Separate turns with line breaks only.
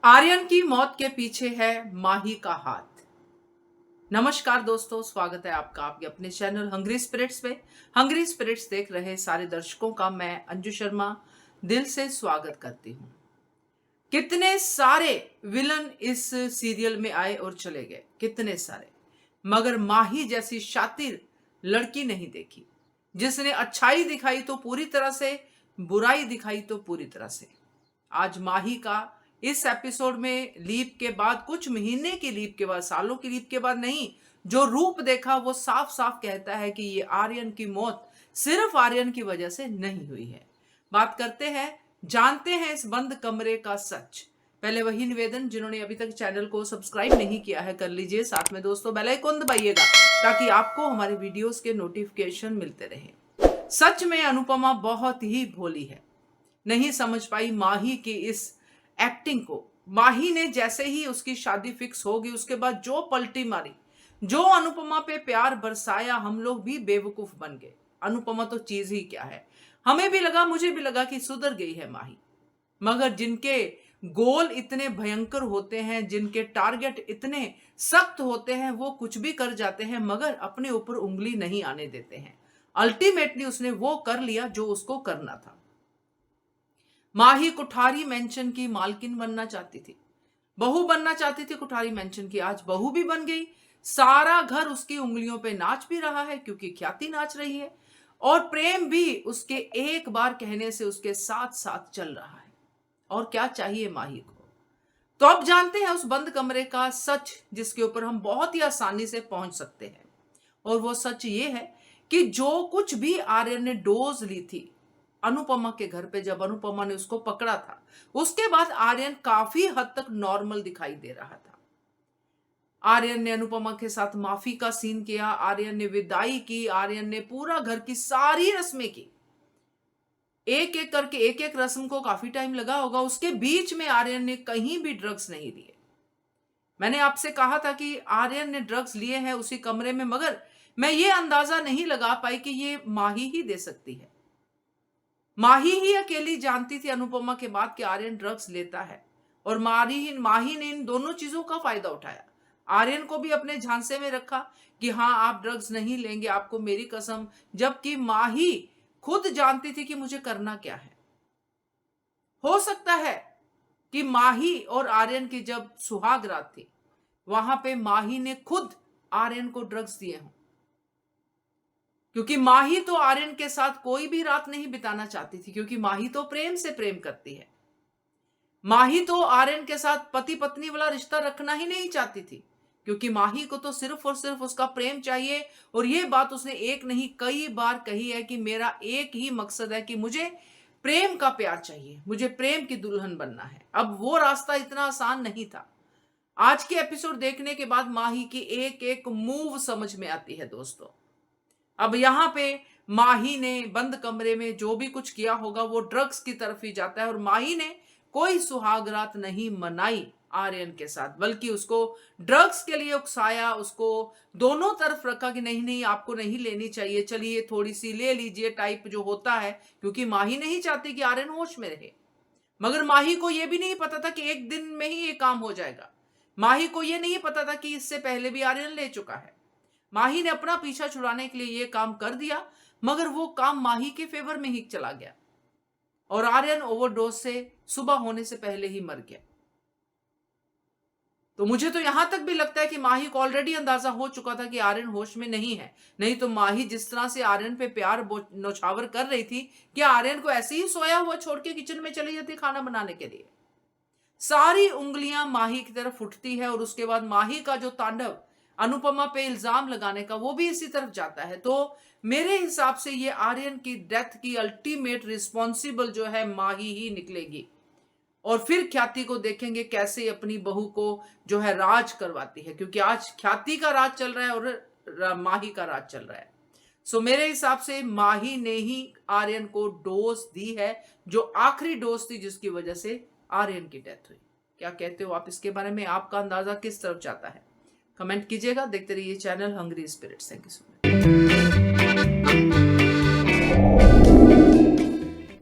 आर्यन की मौत के पीछे है माही का हाथ। नमस्कार दोस्तों, स्वागत है आपका आपके अपने चैनल हंग्री स्पिरिट्स पे। हंग्री स्पिरिट्स देख रहे सारे दर्शकों का मैं अंजू शर्मा दिल से स्वागत करती हूँ। कितने सारे विलन इस सीरियल में आए और चले गए, कितने सारे, मगर माही जैसी शातिर लड़की नहीं देखी, जिसने अच्छाई दिखाई तो पूरी तरह से, बुराई दिखाई तो पूरी तरह से। आज माही का इस एपिसोड में लीप के बाद, कुछ महीने की लीप के बाद, सालों की लीप के बाद नहीं, जो रूप देखा वो साफ साफ कहता है कि ये आर्यन की मौत सिर्फ आर्यन की वजह से नहीं हुई है। बात करते हैं, जानते हैं इस बंद कमरे का सच। पहले वही निवेदन, जिन्होंने अभी तक चैनल को सब्सक्राइब नहीं किया है कर लीजिए, साथ में दोस्तों बेल आइकन दबाइएगा ताकि आपको हमारे वीडियोस के नोटिफिकेशन मिलते रहे। सच में अनुपमा बहुत ही भोली है, नहीं समझ पाई माही की इस एक्टिंग को। माही ने जैसे ही उसकी शादी फिक्स होगी उसके बाद जो पलटी मारी, जो अनुपमा पे प्यार बरसाया, हम लोग भी बेवकूफ बन गए। अनुपमा तो चीज ही क्या है, हमें भी लगा, मुझे भी लगा कि सुधर गई है माही, मगर जिनके गोल इतने भयंकर होते हैं, जिनके टारगेट इतने सख्त होते हैं, वो कुछ भी कर जाते हैं मगर अपने ऊपर उंगली नहीं आने देते हैं। अल्टीमेटली उसने वो कर लिया जो उसको करना था। माही कुठारी मेंशन की मालकिन बनना चाहती थी, बहू बनना चाहती थी कुठारी मेंशन की, आज बहू भी बन गई। सारा घर उसकी उंगलियों पे नाच भी रहा है क्योंकि ख्याति नाच रही है, और प्रेम भी उसके एक बार कहने से उसके साथ साथ चल रहा है। और क्या चाहिए माही को? तो अब जानते हैं उस बंद कमरे का सच, जिसके ऊपर हम बहुत ही आसानी से पहुंच सकते हैं। और वो सच ये है कि जो कुछ भी आर्यन ने डोज ली थी अनुपमा के घर पे, जब अनुपमा ने उसको पकड़ा था, उसके बाद आर्यन काफी हद तक नॉर्मल दिखाई दे रहा था। आर्यन ने अनुपमा के साथ माफी का सीन किया, आर्यन ने विदाई की, आर्यन ने पूरा घर की सारी रस्में की, एक एक करके एक एक रस्म को काफी टाइम लगा होगा। उसके बीच में आर्यन ने कहीं भी ड्रग्स नहीं लिए। मैंने आपसे कहा था कि आर्यन ने ड्रग्स लिए हैं उसी कमरे में, मगर मैं ये अंदाजा नहीं लगा पाई कि ये माही ही दे सकती है। माही ही अकेली जानती थी अनुपमा के बाद कि आर्यन ड्रग्स लेता है, और माही ने इन दोनों चीजों का फायदा उठाया। आर्यन को भी अपने झांसे में रखा कि हाँ आप ड्रग्स नहीं लेंगे, आपको मेरी कसम, जबकि माही खुद जानती थी कि मुझे करना क्या है। हो सकता है कि माही और आर्यन की जब सुहाग रात थी, वहां पे माही ने खुद आर्यन को ड्रग्स दिए हों, क्योंकि माही तो आर्यन के साथ कोई भी रात नहीं बिताना चाहती थी, क्योंकि माही तो प्रेम से प्रेम करती है। माही तो आर्यन के साथ पति पत्नी वाला रिश्ता रखना ही नहीं चाहती थी, क्योंकि माही को तो सिर्फ और सिर्फ उसका प्रेम चाहिए। और यह बात उसने एक नहीं कई बार कही है कि मेरा एक ही मकसद है कि मुझे प्रेम का प्यार चाहिए, मुझे प्रेम की दुल्हन बनना है। अब वो रास्ता इतना आसान नहीं था। आज के एपिसोड देखने के बाद माही की एक एक मूव समझ में आती है दोस्तों। अब यहां पे माही ने बंद कमरे में जो भी कुछ किया होगा वो ड्रग्स की तरफ ही जाता है, और माही ने कोई सुहागरात नहीं मनाई आर्यन के साथ, बल्कि उसको ड्रग्स के लिए उकसाया, उसको दोनों तरफ रखा कि नहीं नहीं आपको नहीं लेनी चाहिए, चलिए थोड़ी सी ले लीजिए टाइप जो होता है, क्योंकि माही नहीं चाहती कि आर्यन होश में रहे। मगर माही को यह भी नहीं पता था कि एक दिन में ही ये काम हो जाएगा। माही को यह नहीं पता था कि इससे पहले भी आर्यन ले चुका है। माही ने अपना पीछा छुड़ाने के लिए यह काम कर दिया, मगर वो काम माही के फेवर में ही चला गया, और आर्यन ओवरडोज से सुबह होने से पहले ही मर गया। तो मुझे तो यहां तक भी लगता है कि माही को ऑलरेडी अंदाजा हो चुका था कि आर्यन होश में नहीं है, नहीं तो माही जिस तरह से आर्यन पे प्यार नौछावर कर रही थी, क्या आर्यन को ऐसे ही सोया हुआ छोड़ के किचन में चली जाती खाना बनाने के लिए? सारी उंगलियां माही की तरफ उठती है, और उसके बाद माही का जो तांडव अनुपमा पे इल्जाम लगाने का, वो भी इसी तरफ जाता है। तो मेरे हिसाब से ये आर्यन की डेथ की अल्टीमेट रिस्पॉन्सिबल जो है माही ही निकलेगी, और फिर ख्याति को देखेंगे कैसे अपनी बहू को जो है राज करवाती है, क्योंकि आज ख्याति का राज चल रहा है और माही का राज चल रहा है। सो मेरे हिसाब से माही ने ही आर्यन को डोज दी है, जो आखिरी डोज थी जिसकी वजह से आर्यन की डेथ हुई। क्या कहते हो आप इसके बारे में? आपका अंदाजा किस तरफ जाता है? कमेंट कीजिएगा। देखते रहिए channel Hungry Spirits. Thank you so much.